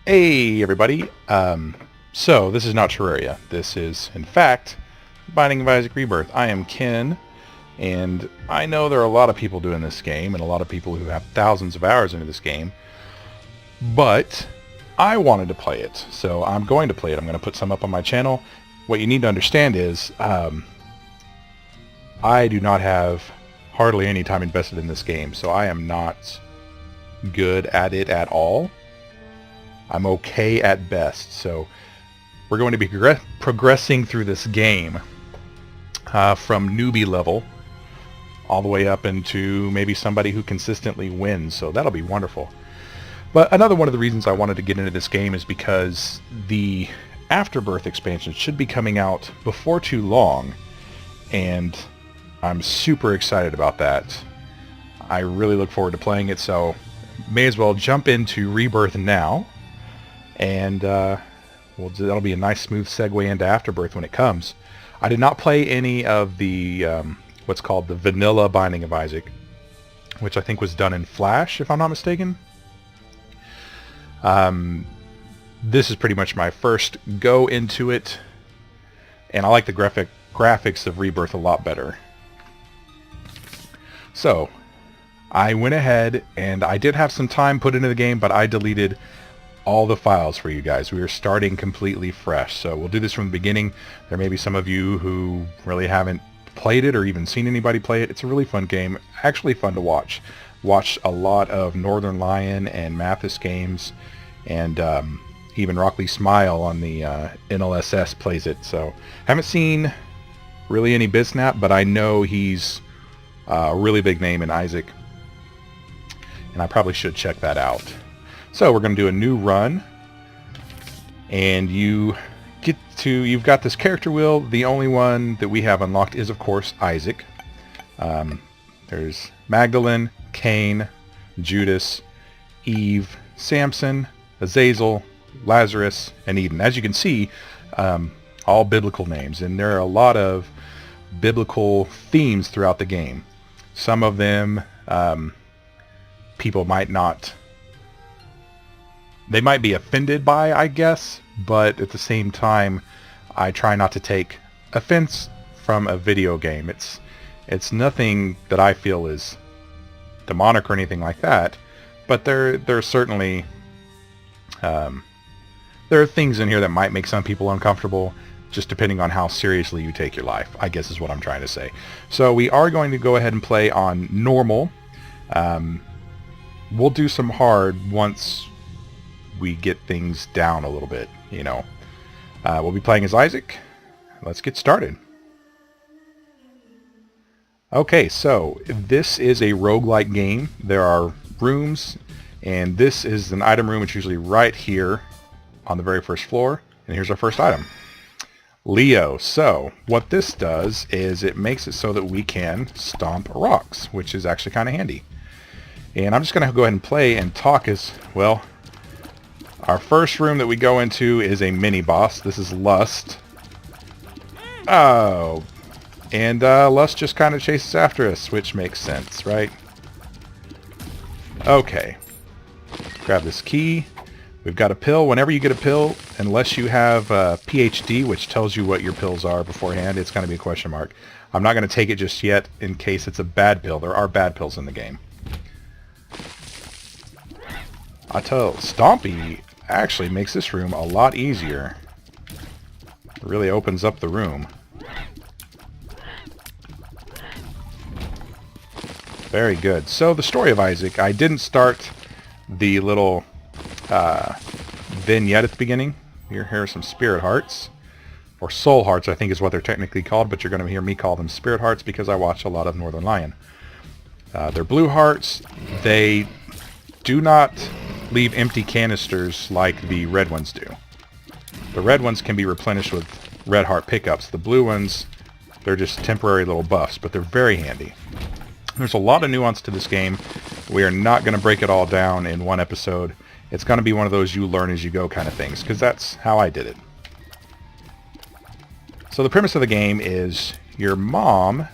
Hey everybody, so this is not Terraria. This is, in fact, Binding of Isaac Rebirth. I am Ken, and I know there are a lot of people doing this game, and a lot of people who have thousands of hours into this game, but I wanted to play it, so I'm going to play it. I'm going to put some up on my channel. What you need to understand is, I do not have hardly any time invested in this game, so I am not good at it at all. I'm okay at best, so we're going to be progressing through this game from newbie level all the way up into maybe somebody who consistently wins, so that'll be wonderful. But another one of the reasons I wanted to get into this game is because the Afterbirth expansion should be coming out before too long, and I'm super excited about that. I really look forward to playing it, so may as well jump into Rebirth now. And that'll be a nice smooth segue into Afterbirth when it comes. I did not play any of the what's called the vanilla Binding of Isaac, which I think was done in Flash, if I'm not mistaken. This is pretty much my first go into it, and I like the graphics of Rebirth a lot better. So I went ahead and I did have some time put into the game, but I deleted all the files for you guys. We are starting completely fresh, so we'll do this from the beginning. There may be some of you who really haven't played it or even seen anybody play it. It's a really fun game, actually fun to watch. Watch a lot of Northern Lion and Mathis games, and even Rockley Smile on the NLSS plays it. So haven't seen really any Bidsnap, but I know he's a really big name in Isaac, and I probably should check that out. So we're going to do a new run, and you've got this character wheel. The only one that we have unlocked is, of course, Isaac. There's Magdalene, Cain, Judas, Eve, Samson, Azazel, Lazarus, and Eden. As you can see, all biblical names, and there are a lot of biblical themes throughout the game. Some of them people might not... They might be offended by, I guess, but at the same time, I try not to take offense from a video game. It's nothing that I feel is demonic or anything like that, but there are certainly there are things in here that might make some people uncomfortable, just depending on how seriously you take your life, I guess is what I'm trying to say. So we are going to go ahead and play on normal. We'll do some hard once we get things down a little bit, you know. We'll be playing as Isaac. Let's get started. Okay, so this is a roguelike game. There are rooms, and this is an item room. It's usually right here on the very first floor, and here's our first item, Leo. So what this does is it makes it so that we can stomp rocks, which is actually kind of handy. And I'm just going to go ahead and play and talk as well. Our first room that we go into is a mini-boss. This is Lust. Oh. And Lust just kind of chases after us, which makes sense, right? Okay. Grab this key. We've got a pill. Whenever you get a pill, unless you have PhD, which tells you what your pills are beforehand, it's going to be a question mark. I'm not going to take it just yet in case it's a bad pill. There are bad pills in the game. I tell Stompy actually makes this room a lot easier. It really opens up the room. Very good. So the story of Isaac, I didn't start the little vignette at the beginning. Here are some spirit hearts, or soul hearts I think is what they're technically called, but you're going to hear me call them spirit hearts because I watch a lot of Northern Lion. They're blue hearts. They do not leave empty canisters like the red ones do. The red ones can be replenished with red heart pickups. The blue ones, they're just temporary little buffs, but they're very handy. There's a lot of nuance to this game. We are not going to break it all down in one episode. It's going to be one of those you learn as you go kind of things, because that's how I did it. So the premise of the game is your mom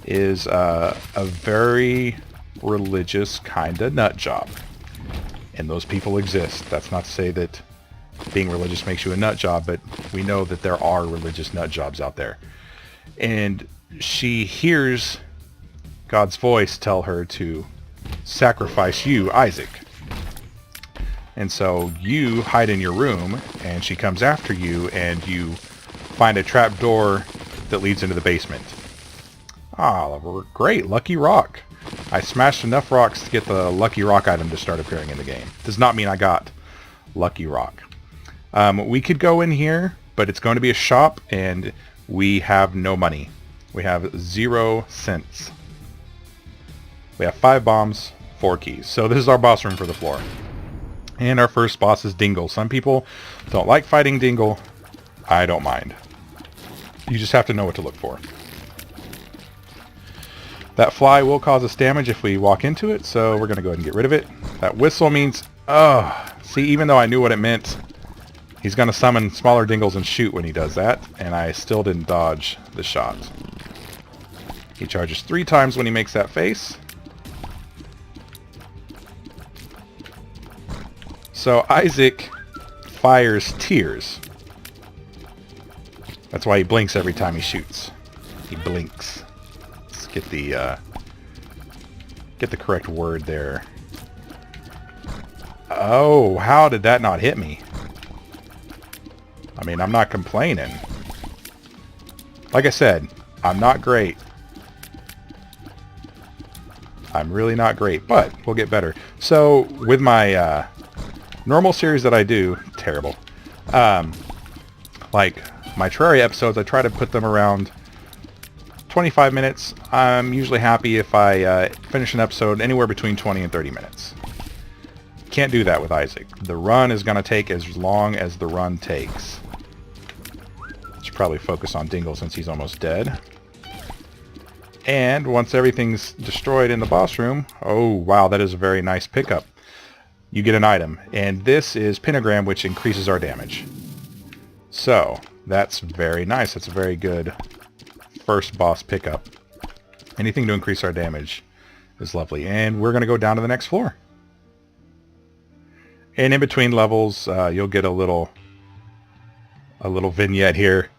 is a very religious kind of nut job. And those people exist. That's not to say that being religious makes you a nut job, but we know that there are religious nut jobs out there. And she hears God's voice tell her to sacrifice you, Isaac. And so you hide in your room, and she comes after you, and you find a trap door that leads into the basement. Ah, great, lucky rock. I smashed enough rocks to get the lucky rock item to start appearing in the game. Does not mean I got lucky rock. We could go in here, but it's going to be a shop, and we have no money. We have 0 cents. We have 5 bombs, 4 keys. So this is our boss room for the floor. And our first boss is Dingle. Some people don't like fighting Dingle. I don't mind. You just have to know what to look for. That fly will cause us damage if we walk into it, so we're going to go ahead and get rid of it. That whistle means... Oh, see, even though I knew what it meant, he's going to summon smaller Dingles and shoot when he does that, and I still didn't dodge the shot. He charges 3 times when he makes that face. So Isaac fires tears. That's why he blinks every time he shoots. He blinks. Let's get the correct word there. Oh, how did that not hit me? I mean, I'm not complaining. Like I said, I'm not great. I'm really not great, but we'll get better. So, with my normal series that I do, terrible. Like my Terraria episodes, I try to put them around 25 minutes. I'm usually happy if I finish an episode anywhere between 20 and 30 minutes. Can't do that with Isaac. The run is going to take as long as the run takes. Should probably focus on Dingle since he's almost dead. And once everything's destroyed in the boss room, oh wow, that is a very nice pickup. You get an item, and this is Pentagram, which increases our damage. So, that's very nice. That's a very good first boss pickup. Anything to increase our damage is lovely. And we're going to go down to the next floor. And in between levels, you'll get a little vignette here.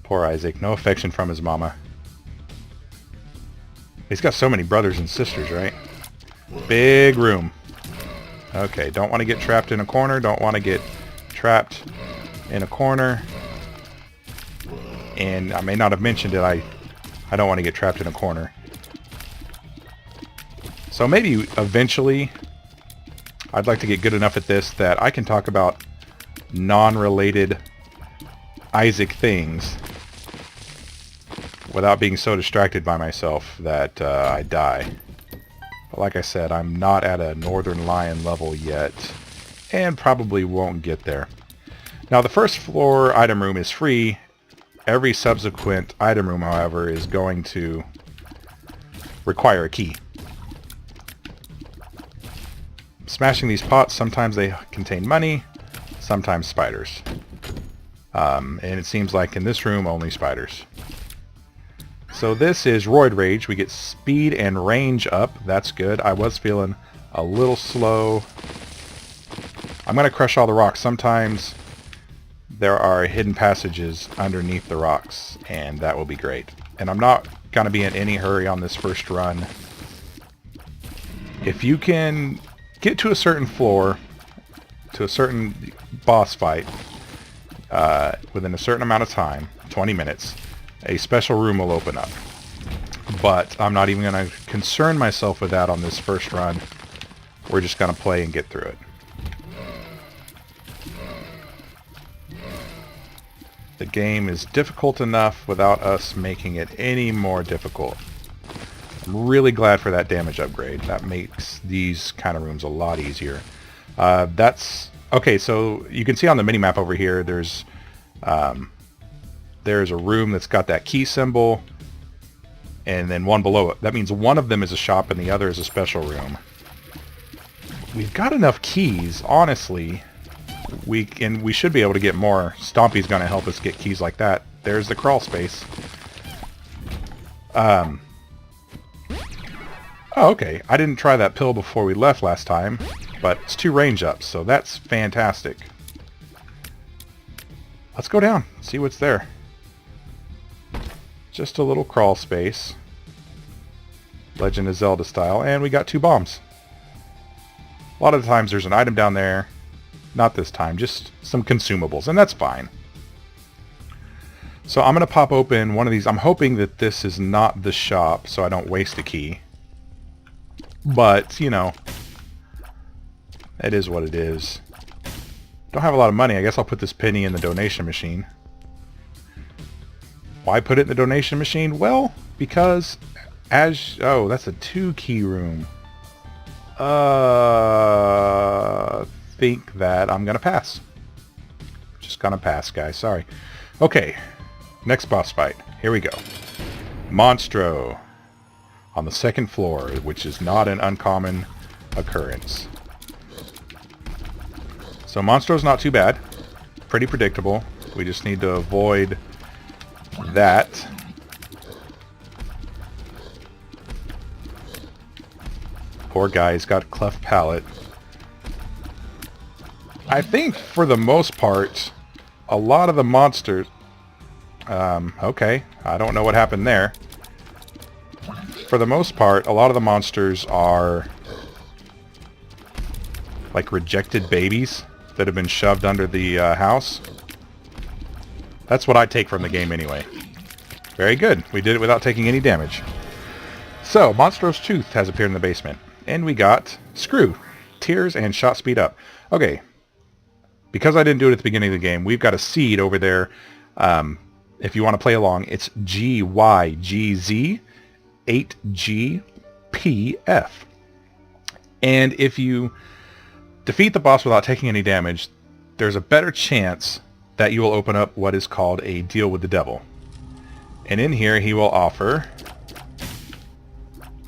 Poor Isaac. No affection from his mama. He's got so many brothers and sisters, right? Big room. Okay, don't want to get trapped in a corner. Don't want to get trapped in a corner. And I may not have mentioned it. I don't want to get trapped in a corner. So maybe eventually I'd like to get good enough at this that I can talk about non-related Isaac things without being so distracted by myself that I die. But like I said, I'm not at a Northern Lion level yet, and probably won't get there. Now the first floor item room is free. Every subsequent item room, however, is going to require a key. Smashing these pots, sometimes they contain money, sometimes spiders. And it seems like in this room, only spiders. So this is Roid Rage. We get speed and range up. That's good. I was feeling a little slow. I'm going to crush all the rocks. Sometimes there are hidden passages underneath the rocks, and that will be great. And I'm not going to be in any hurry on this first run. If you can get to a certain floor, to a certain boss fight, within a certain amount of time, 20 minutes, a special room will open up. But I'm not even going to concern myself with that on this first run. We're just going to play and get through it. The game is difficult enough without us making it any more difficult. I'm really glad for that damage upgrade. That makes these kind of rooms a lot easier. Okay, so you can see on the minimap over here, there's a room that's got that key symbol, and then one below it. That means one of them is a shop and the other is a special room. We've got enough keys, honestly. We should be able to get more. Stompy's going to help us get keys like that. There's the crawl space. Oh, okay. I didn't try that pill before we left last time. but it's 2 range ups, so that's fantastic. Let's go down, see what's there. Just a little crawl space. Legend of Zelda style, and we got 2 bombs. A lot of the times there's an item down there. Not this time, just some consumables, and that's fine. So I'm going to pop open one of these. I'm hoping that this is not the shop, so I don't waste a key. But, you know, it is what it is. Don't have a lot of money. I guess I'll put this penny in the donation machine. Why put it in the donation machine? Well, because as... Oh, that's a 2-key room. Think that I'm going to pass. Just going to pass, guys. Sorry. Okay. Next boss fight. Here we go. Monstro. On the 2nd floor, which is not an uncommon occurrence. So Monstro's not too bad. Pretty predictable. We just need to avoid that. Poor guy, he's got a cleft palate. I think for the most part, a lot of the monsters... okay, I don't know what happened there. For the most part, a lot of the monsters are like rejected babies that have been shoved under the house. That's what I take from the game anyway. Very good. We did it without taking any damage. So, Monstro's Tooth has appeared in the basement. And we got Screw, Tears, and Shot Speed Up. Okay. Because I didn't do it at the beginning of the game, we've got a seed over there. If you want to play along, it's GYGZ 8GPF. And if you defeat the boss without taking any damage, there's a better chance that you will open up what is called a deal with the devil. And in here, he will offer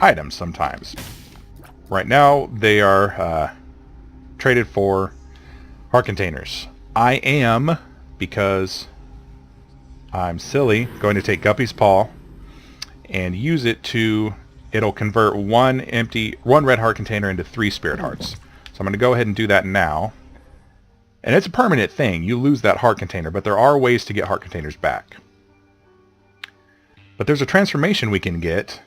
items sometimes. Right now, they are traded for heart containers. I am, because I'm silly, going to take Guppy's Paw and use it to... It'll convert one red heart container into 3 spirit hearts. So I'm going to go ahead and do that now. And it's a permanent thing. You lose that heart container, but there are ways to get heart containers back. But there's a transformation we can get.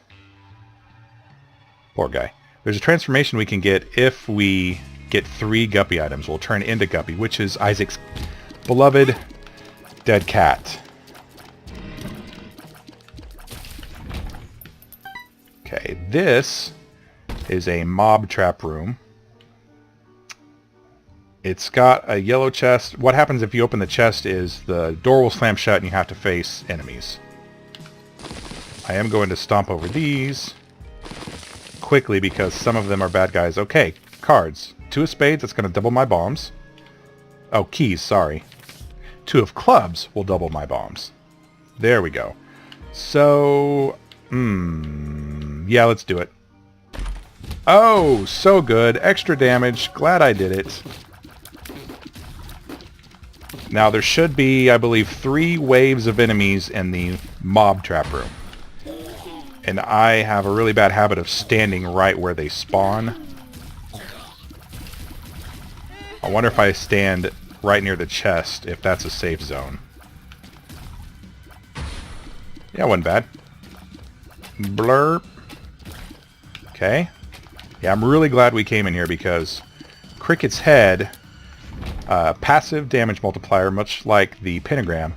Poor guy. There's a transformation we can get if we get 3 Guppy items. We'll turn into Guppy, which is Isaac's beloved dead cat. Okay, this is a mob trap room. It's got a yellow chest. What happens if you open the chest is the door will slam shut and you have to face enemies. I am going to stomp over these quickly because some of them are bad guys. Okay, cards. 2 of spades, that's going to double my bombs. Oh, keys, sorry. 2 of clubs will double my bombs. There we go. So, yeah, let's do it. Oh, so good. Extra damage. Glad I did it. Now, there should be, I believe, 3 waves of enemies in the mob trap room. And I have a really bad habit of standing right where they spawn. I wonder if I stand right near the chest, if that's a safe zone. Yeah, wasn't bad. Blurp. Okay. Yeah, I'm really glad we came in here because Cricket's head, passive damage multiplier, much like the pentagram,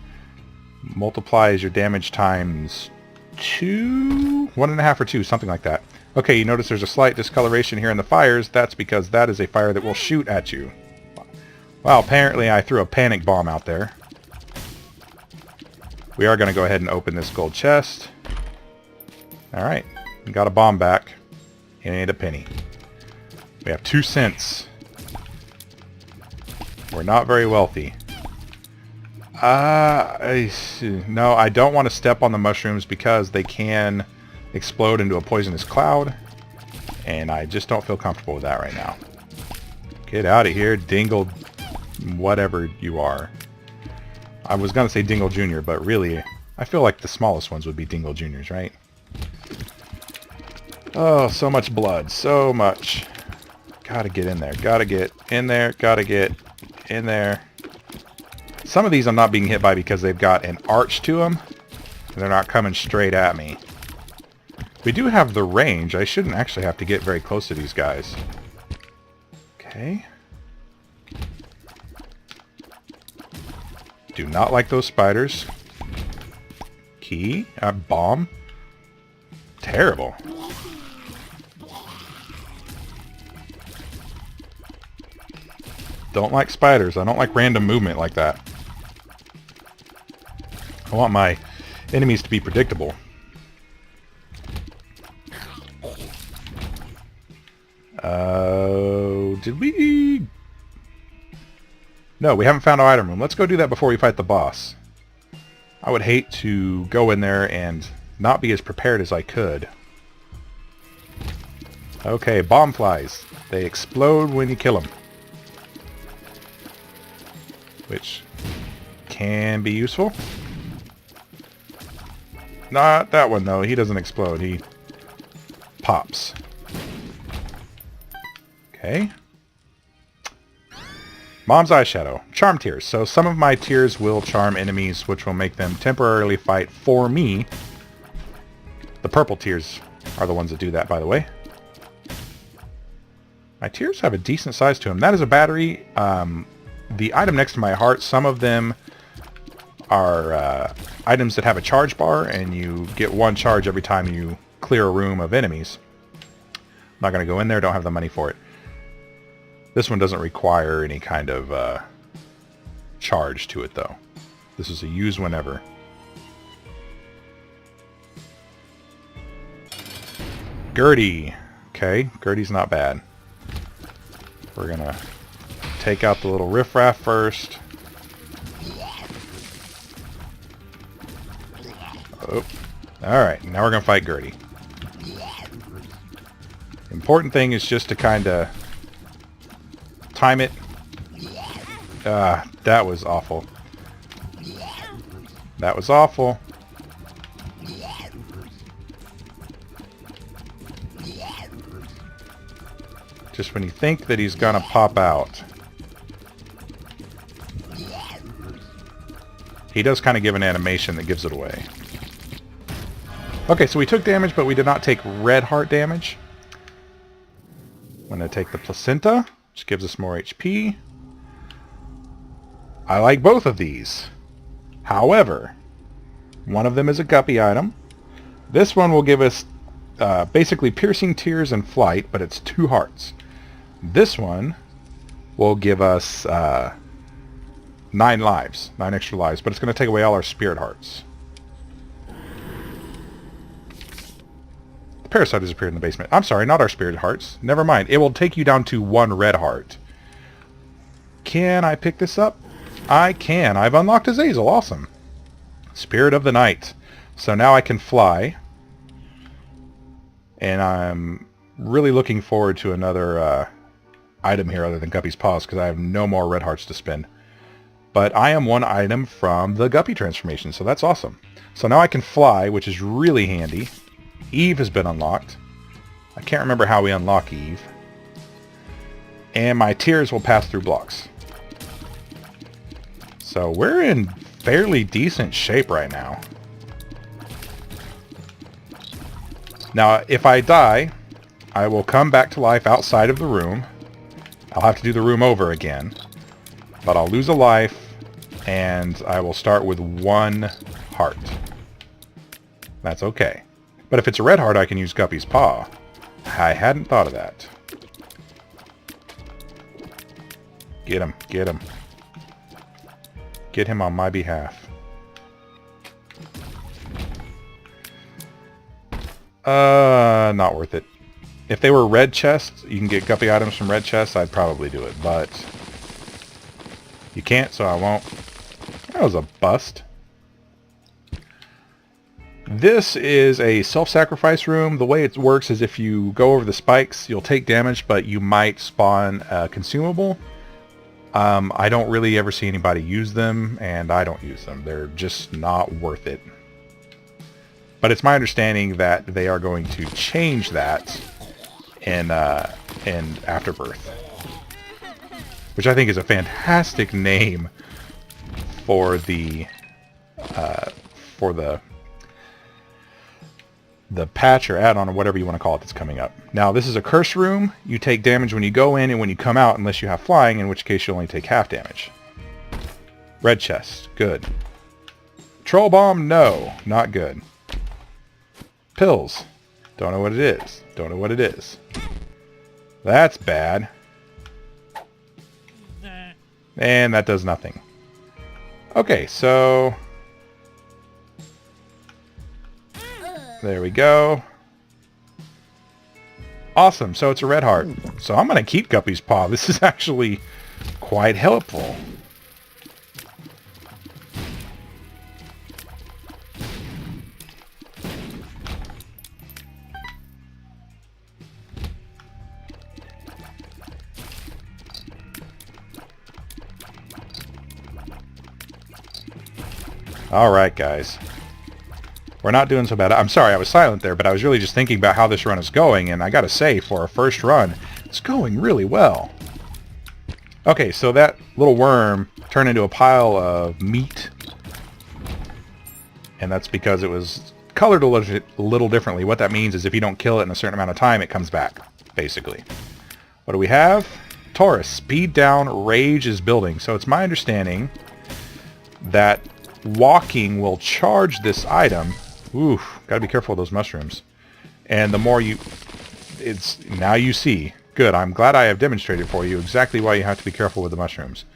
multiplies your damage times 2, 1.5 or 2, something like that. Okay, you notice there's a slight discoloration here in the fires. That's because that is a fire that will shoot at you. Well, apparently I threw a panic bomb out there. We are going to go ahead and open this gold chest. Alright, got a bomb back. And a penny. We have 2 cents. We're not very wealthy. No, I don't want to step on the mushrooms because they can explode into a poisonous cloud. And I just don't feel comfortable with that right now. Get out of here, Dingle, whatever you are. I was going to say Dingle Jr., but really, I feel like the smallest ones would be Dingle Juniors, right? Oh, so much blood. So much. Gotta get in there. Gotta get in there. Gotta get in there. Some of these I'm not being hit by because they've got an arch to them. And they're not coming straight at me. We do have the range. I shouldn't actually have to get very close to these guys. Okay. Do not like those spiders. Key. Bomb. Terrible. Don't like spiders. I don't like random movement like that. I want my enemies to be predictable. Did we... No, we haven't found our item room. Let's go do that before we fight the boss. I would hate to go in there and not be as prepared as I could. Okay, bomb flies. They explode when you kill them. Which can be useful. Not that one, though. He doesn't explode. He pops. Okay. Mom's eyeshadow. Charm tears. So some of my tears will charm enemies, which will make them temporarily fight for me. The purple tears are the ones that do that, by the way. My tears have a decent size to them. That is a battery. The item next to my heart, some of them are items that have a charge bar, and you get one charge every time you clear a room of enemies. I'm not going to go in there. Don't have the money for it. This one doesn't require any kind of charge to it, though. This is a use whenever. Gertie. Okay, Gertie's not bad. We're going to take out the little riffraff first. Oh. Alright, now we're going to fight Gertie. Important thing is just to kind of time it. That was awful. That was awful. Just when you think that he's gonna pop out. He does kind of give an animation that gives it away. Okay, so we took damage, but we did not take red heart damage. I'm going to take the placenta, which gives us more HP. I like both of these. However, one of them is a guppy item. This one will give us basically piercing tears and flight, but it's 2 hearts. This one will give us 9 lives, 9 extra lives, but it's going to take away all our spirit hearts. The parasite has appeared in the basement. I'm sorry, not our spirit hearts. Never mind. It will take you down to 1 red heart. Can I pick this up? I can. I've unlocked Azazel. Awesome. Spirit of the Night. So now I can fly. And I'm really looking forward to another item here other than Guppy's Paws, because I have no more red hearts to spend. But I am 1 item from the Guppy transformation, so that's awesome. So now I can fly, which is really handy. Eve has been unlocked. I can't remember how we unlock Eve. And my tears will pass through blocks. So we're in fairly decent shape right now. Now, if I die, I will come back to life outside of the room. I'll have to do the room over again. But I'll lose a life, and I will start with 1 heart. That's okay. But if it's a red heart, I can use Guppy's Paw. I hadn't thought of that. Get him, get him. Get him on my behalf. Not worth it. If they were red chests, you can get Guppy items from red chests, I'd probably do it, but you can't, so I won't. That was a bust. This is a self-sacrifice room. The way it works is if you go over the spikes, you'll take damage, but you might spawn a consumable. I don't really ever see anybody use them, and I don't use them. They're just not worth it. But it's my understanding that they are going to change that in Afterbirth, which I think is a fantastic name for the patch or add-on or whatever you want to call it that's coming up. Now, this is a curse room. You take damage when you go in and when you come out, unless you have flying, in which case you only take half damage. Red chest, good. Troll bomb, no, not good. Pills, don't know what it is. Don't know what it is. That's bad. And that does nothing. Okay, so there we go. Awesome, so it's a red heart. So I'm going to keep Guppy's Paw. This is actually quite helpful. Alright, guys. We're not doing so bad. I'm sorry I was silent there, but I was really just thinking about how this run is going, and I gotta say, for a first run, it's going really well. Okay, so that little worm turned into a pile of meat, and that's because it was colored a little differently. What that means is if you don't kill it in a certain amount of time, it comes back, basically. What do we have? Taurus, speed down, rage is building. So it's my understanding that walking will charge this item. Oof, gotta be careful with those mushrooms. And the more you... now you see. Good, I'm glad I have demonstrated for you exactly why you have to be careful with the mushrooms.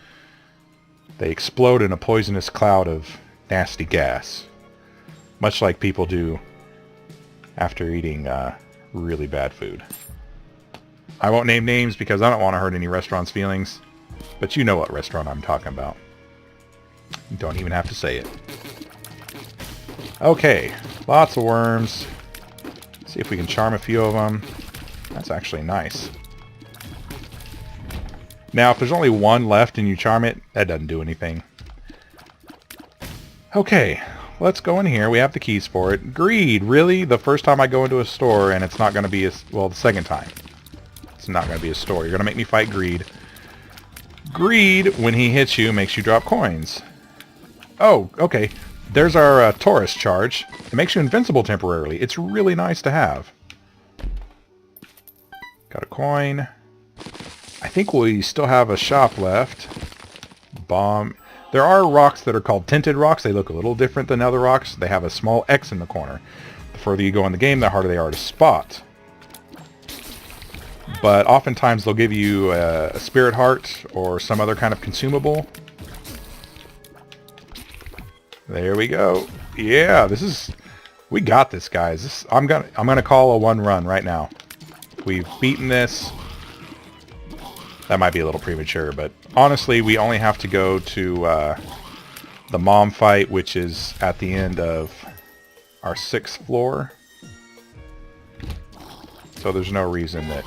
They explode in a poisonous cloud of nasty gas. Much like people do after eating really bad food. I won't name names because I don't want to hurt any restaurants' feelings. But you know what restaurant I'm talking about. You don't even have to say it. Okay, lots of worms. See if we can charm a few of them. That's actually nice. Now, if there's only one left and you charm it, that doesn't do anything. Okay, let's go in here. We have the keys for it. Greed, really? The first time I go into a store and it's not going to be a... well, the second time. It's not going to be a store. You're going to make me fight Greed. Greed, when he hits you, makes you drop coins. Oh, okay. There's our Taurus charge. It makes you invincible temporarily. It's really nice to have. Got a coin. I think we still have a shop left. Bomb. There are rocks that are called tinted rocks. They look a little different than other rocks. They have a small X in the corner. The further you go in the game, the harder they are to spot. But oftentimes they'll give you a spirit heart or some other kind of consumable. There we go. Yeah, this is... we got this, guys. I'm gonna call a one run right now. We've beaten this. That might be a little premature, but honestly, we only have to go to the mom fight, which is at the end of our 6th floor. So there's no reason that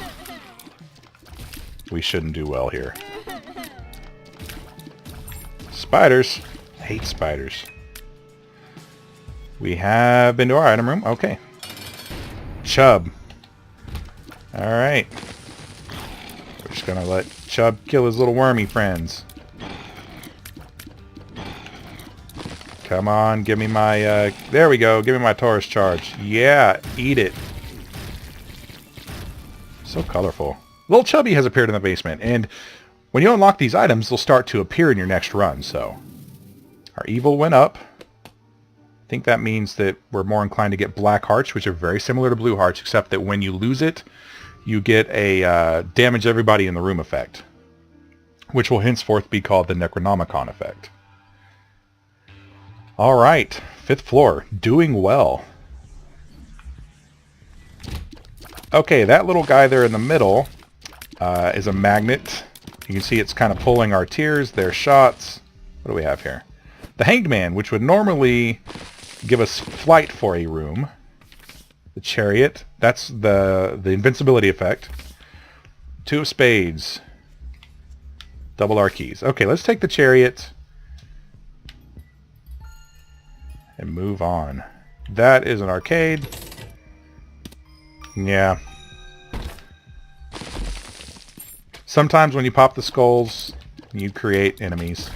we shouldn't do well here. Spiders. I hate spiders. We have been to our item room. Okay. Chub. Alright. We're just gonna let Chub kill his little wormy friends. Come on, give me my, there we go. Give me my Taurus charge. Yeah, eat it. So colorful. Little Chubby has appeared in the basement, and when you unlock these items, they'll start to appear in your next run, so... our evil went up. I think that means that we're more inclined to get black hearts, which are very similar to blue hearts, except that when you lose it, you get a damage everybody in the room effect, which will henceforth be called the Necronomicon effect. Alright, 5th floor, doing well. Okay, that little guy there in the middle is a magnet. You can see it's kind of pulling our tears, their shots. What do we have here? The Hanged Man, which would normally give us flight for a room. The Chariot, that's the invincibility effect. 2 of Spades. Double our keys. Okay, let's take the Chariot and move on. That is an arcade. Yeah. Sometimes when you pop the skulls, you create enemies.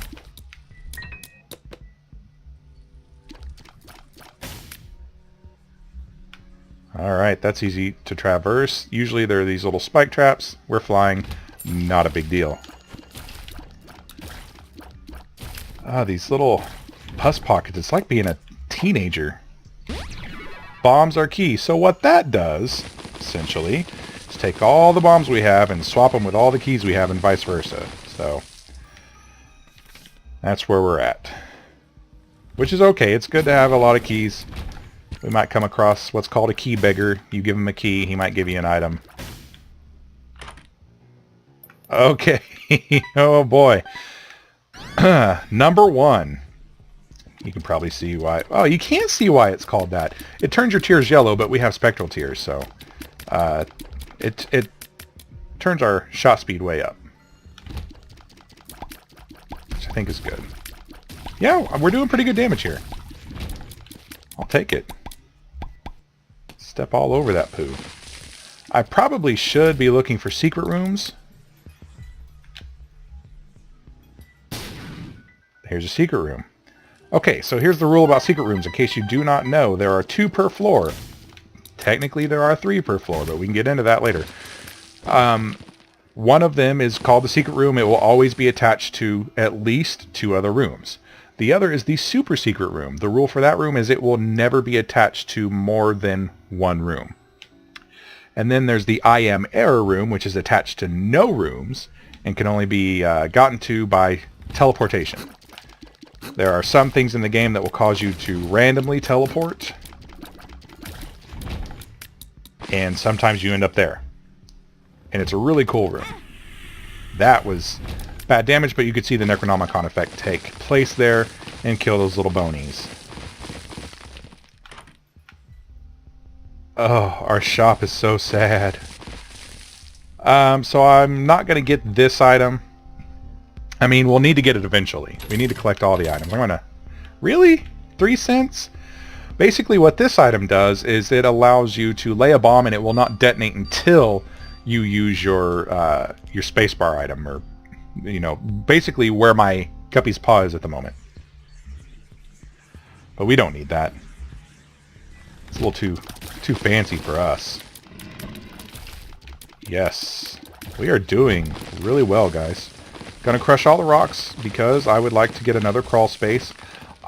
Alright, that's easy to traverse. Usually there are these little spike traps. We're flying. Not a big deal. Ah, these little pus pockets. It's like being a teenager. Bombs are key. So what that does, essentially, is take all the bombs we have and swap them with all the keys we have and vice versa. So that's where we're at. Which is okay. It's good to have a lot of keys. We might come across what's called a key beggar. You give him a key, he might give you an item. Okay. Oh boy. Number 1. You can probably see why. Oh, you can't see why it's called that. It turns your tears yellow, but we have spectral tears, so it turns our shot speed way up, which I think is good. Yeah, we're doing pretty good damage here. I'll take it. Step all over that poo. I probably should be looking for secret rooms. Here's a secret room. Okay, so here's the rule about secret rooms. In case you do not know, there are 2 per floor. Technically, there are 3 per floor, but we can get into that later. One of them is called the secret room. It will always be attached to at least 2 other rooms. The other is the super secret room. The rule for that room is it will never be attached to more than 1 room. And then there's the I am error room, which is attached to no rooms and can only be gotten to by teleportation. There are some things in the game that will cause you to randomly teleport, and sometimes you end up there. And it's a really cool room. That was bad damage, but you could see the Necronomicon effect take place there and kill those little bonies. Oh, our shop is so sad. So I'm not going to get this item. I mean, we'll need to get it eventually. We need to collect all the items. I'm going to... Really? 3 cents? Basically what this item does is it allows you to lay a bomb and it will not detonate until you use your spacebar item, or, you know, basically where my Guppy's paw is at the moment. But we don't need that. It's a little too fancy for us. Yes. We are doing really well, guys. Gonna crush all the rocks because I would like to get another crawl space.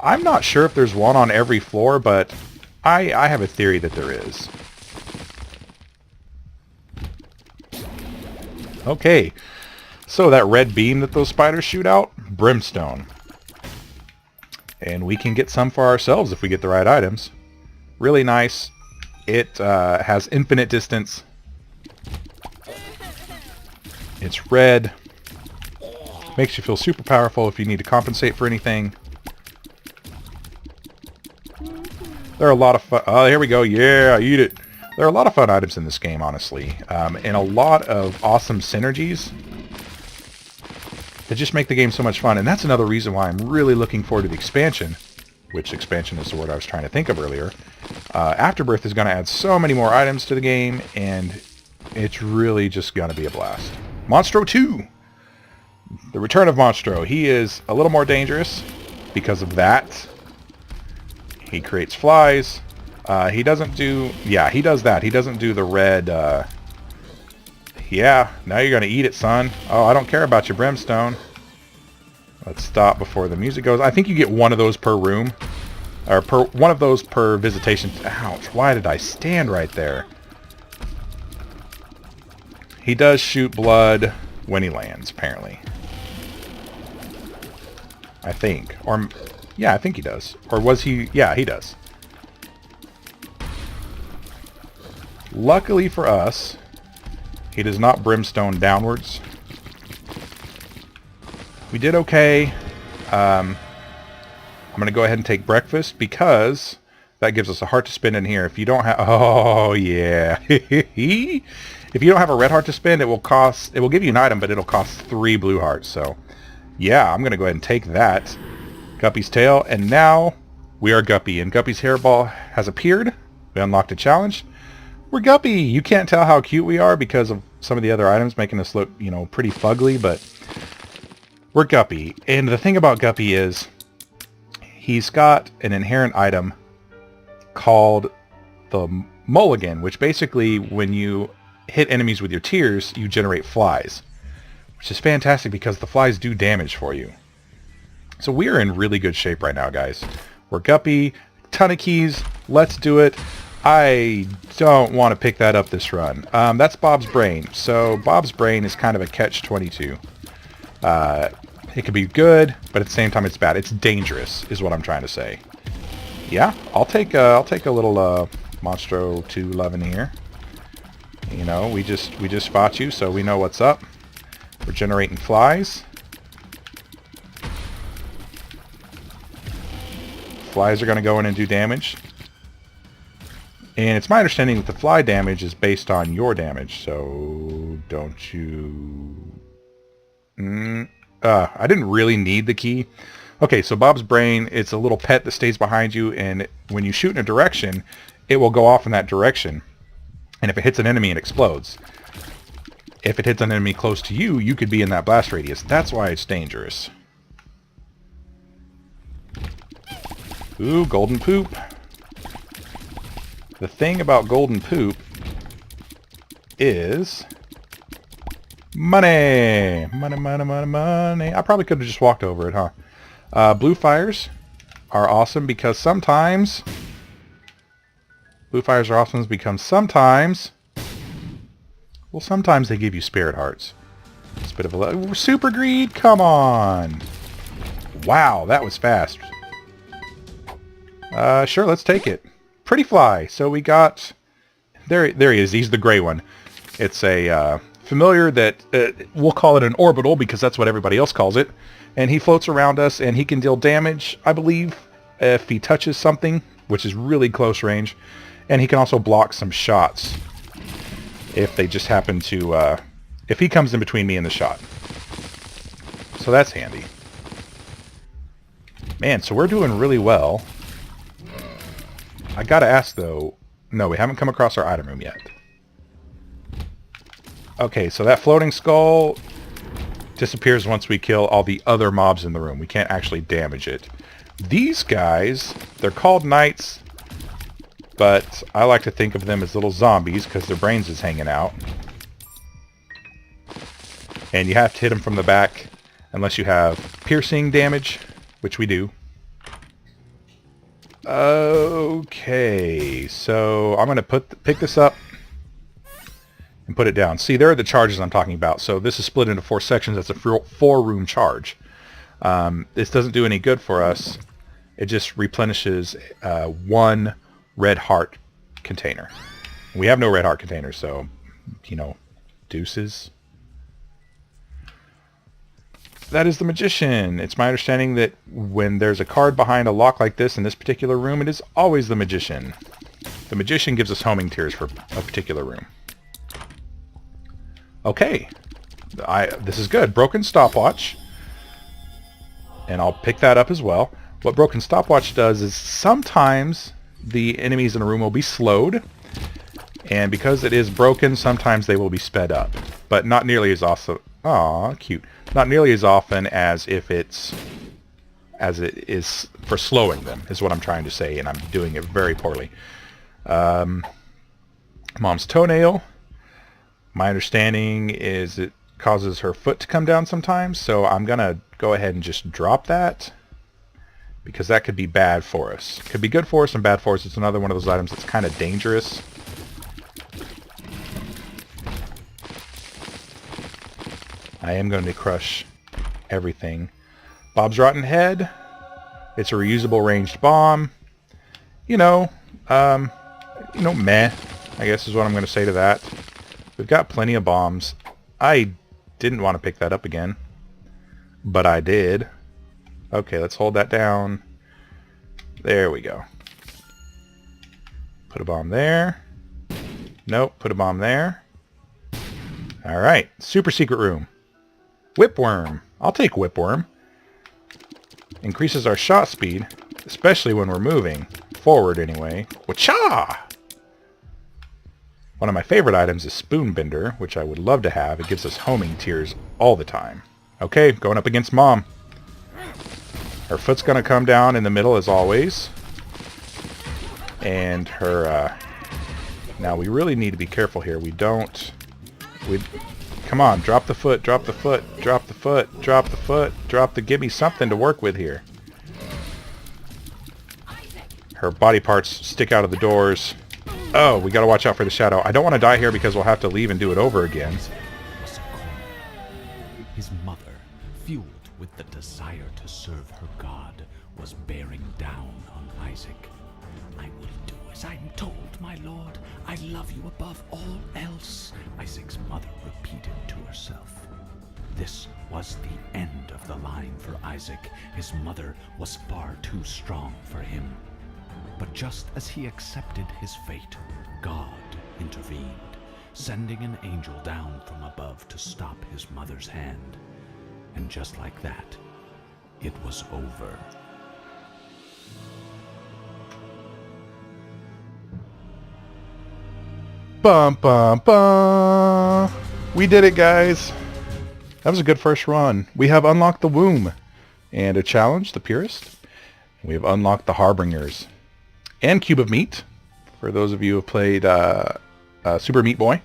I'm not sure if there's one on every floor, but I have a theory that there is. Okay. So that red beam that those spiders shoot out, brimstone. And we can get some for ourselves if we get the right items. Really nice. It has infinite distance. It's red. Makes you feel super powerful if you need to compensate for anything. There are a lot of fun... Oh, here we go. Yeah, eat it. There are a lot of fun items in this game, honestly. And a lot of awesome synergies that just make the game so much fun. And that's another reason why I'm really looking forward to the expansion. Which expansion is the word I was trying to think of earlier. Afterbirth is going to add so many more items to the game, and it's really just going to be a blast. Monstro 2! The return of Monstro. He is a little more dangerous because of that. He creates flies. He doesn't do... Yeah, he does that. He doesn't do the red... Yeah, now you're going to eat it, son. Oh, I don't care about your brimstone. Let's stop before the music goes. I think you get one of those per room. Or one of those per visitation. Ouch, why did I stand right there? He does shoot blood when he lands, apparently. I think. Or, yeah, I think he does. Or was he... Yeah, he does. Luckily for us, he does not brimstone downwards. We did okay. I'm going to go ahead and take breakfast because that gives us a heart to spend in here. If you don't have... Oh, yeah. If you don't have a red heart to spend, it will give you an item, but it'll cost 3 blue hearts. So, yeah, I'm going to go ahead and take that. Guppy's tail. And now we are Guppy. And Guppy's hairball has appeared. We unlocked a challenge. We're Guppy! You can't tell how cute we are because of some of the other items making us look, you know, pretty fugly, but we're Guppy. And the thing about Guppy is he's got an inherent item called the Mulligan, which basically, when you hit enemies with your tears, you generate flies, which is fantastic because the flies do damage for you. So we are in really good shape right now, guys. We're Guppy, ton of keys, let's do it. I don't want to pick that up this run. That's Bob's Brain. So Bob's Brain is kind of a catch-22. It could be good, but at the same time it's bad. It's dangerous, is what I'm trying to say. Yeah, I'll take a little Monstro 211 here. You know, we just fought you, so we know what's up. We're generating flies. Flies are going to go in and do damage. And it's my understanding that the fly damage is based on your damage, so don't you... I didn't really need the key. Okay, so Bob's Brain, it's a little pet that stays behind you, and when you shoot in a direction, it will go off in that direction. And if it hits an enemy, it explodes. If it hits an enemy close to you, you could be in that blast radius. That's why it's dangerous. Ooh, golden poop. The thing about golden poop is money. Money, money, money, money. I probably could have just walked over it, huh? Blue fires are awesome because sometimes... Blue fires are awesome because sometimes... Well, sometimes they give you spirit hearts. It's a bit of a... Super greed? Come on! Wow, that was fast. Sure, let's take it. Pretty fly. So we got... There he is. He's the gray one. It's a familiar that... we'll call it an orbital because that's what everybody else calls it. And he floats around us and he can deal damage, I believe, if he touches something, which is really close range. And he can also block some shots if they just happen to... if he comes in between me and the shot. So that's handy. Man, so we're doing really well. I gotta ask though, no, we haven't come across our item room yet. Okay, so that floating skull disappears once we kill all the other mobs in the room. We can't actually damage it. These guys, they're called knights, but I like to think of them as little zombies because their brains is hanging out. And you have to hit them from the back unless you have piercing damage, which we do. Okay, so I'm going to pick this up and put it down. See, there are the charges I'm talking about. So this is split into 4 sections. That's a 4-room charge. This doesn't do any good for us. It just replenishes 1 red heart container. We have no red heart containers, so, you know, deuces. That is the Magician. It's my understanding that when there's a card behind a lock like this in this particular room, it is always the Magician. The Magician gives us homing tiers for a particular room. Okay. This is good. Broken Stopwatch. And I'll pick that up as well. What Broken Stopwatch does is sometimes the enemies in a room will be slowed. And because it is broken, sometimes they will be sped up. But not nearly as awesome. Aw, cute. Not nearly as often as it is for slowing them, is what I'm trying to say, and I'm doing it very poorly. Mom's toenail. My understanding is it causes her foot to come down sometimes, so I'm going to go ahead and just drop that, because that could be bad for us. Could be good for us and bad for us. It's another one of those items that's kind of dangerous. I am going to crush everything. Bob's Rotten Head. It's a reusable ranged bomb. You know, meh, I guess is what I'm going to say to that. We've got plenty of bombs. I didn't want to pick that up again, but I did. Okay, let's hold that down. There we go. Put a bomb there. Nope, put a bomb there. Alright, super secret room. Whipworm. I'll take Whipworm. Increases our shot speed, especially when we're moving. Forward, anyway. Wacha! One of my favorite items is Spoon Bender, which I would love to have. It gives us homing tears all the time. Okay, going up against Mom. Her foot's going to come down in the middle as always. And her... now we really need to be careful here. Come on, drop the foot, drop the foot, drop the foot, drop the foot, give me something to work with here. Her body parts stick out of the doors. Oh, we gotta watch out for the shadow. I don't want to die here because we'll have to leave and do it over again. His mother, fueled with the desire to serve her God, was bearing down on Isaac. I will do as I am told, my lord. I love you above all else, Isaac's mother repeated to herself. This was the end of the line for Isaac. His mother was far too strong for him. But just as he accepted his fate, God intervened, sending an angel down from above to stop his mother's hand. And just like that, it was over. Bum, bum, bum. We did it, guys. That was a good first run. We have unlocked the womb and a challenge, the purist. We have unlocked the harbingers and cube of meat for those of you who have played Super Meat Boy.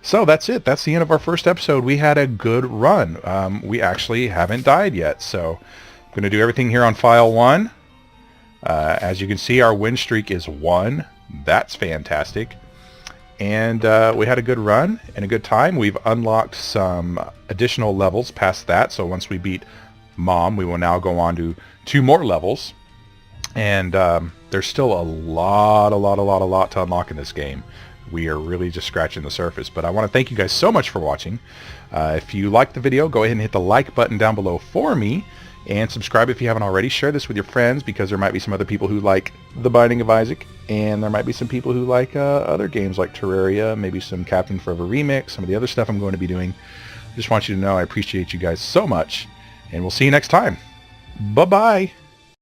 So that's it. That's the end of our first episode. We had a good run. We actually haven't died yet. So I'm going to do everything here on file 1. As you can see, our win streak is 1. That's fantastic. And we had a good run and a good time. We've unlocked some additional levels past that. So once we beat Mom, we will now go on to 2 more levels. And there's still a lot to unlock in this game. We are really just scratching the surface. But I want to thank you guys so much for watching. If you liked the video, go ahead and hit the like button down below for me. And subscribe if you haven't already. Share this with your friends because there might be some other people who like The Binding of Isaac. And there might be some people who like other games like Terraria, maybe some Captain Forever Remix, some of the other stuff I'm going to be doing. I just want you to know I appreciate you guys so much. And we'll see you next time. Bye-bye.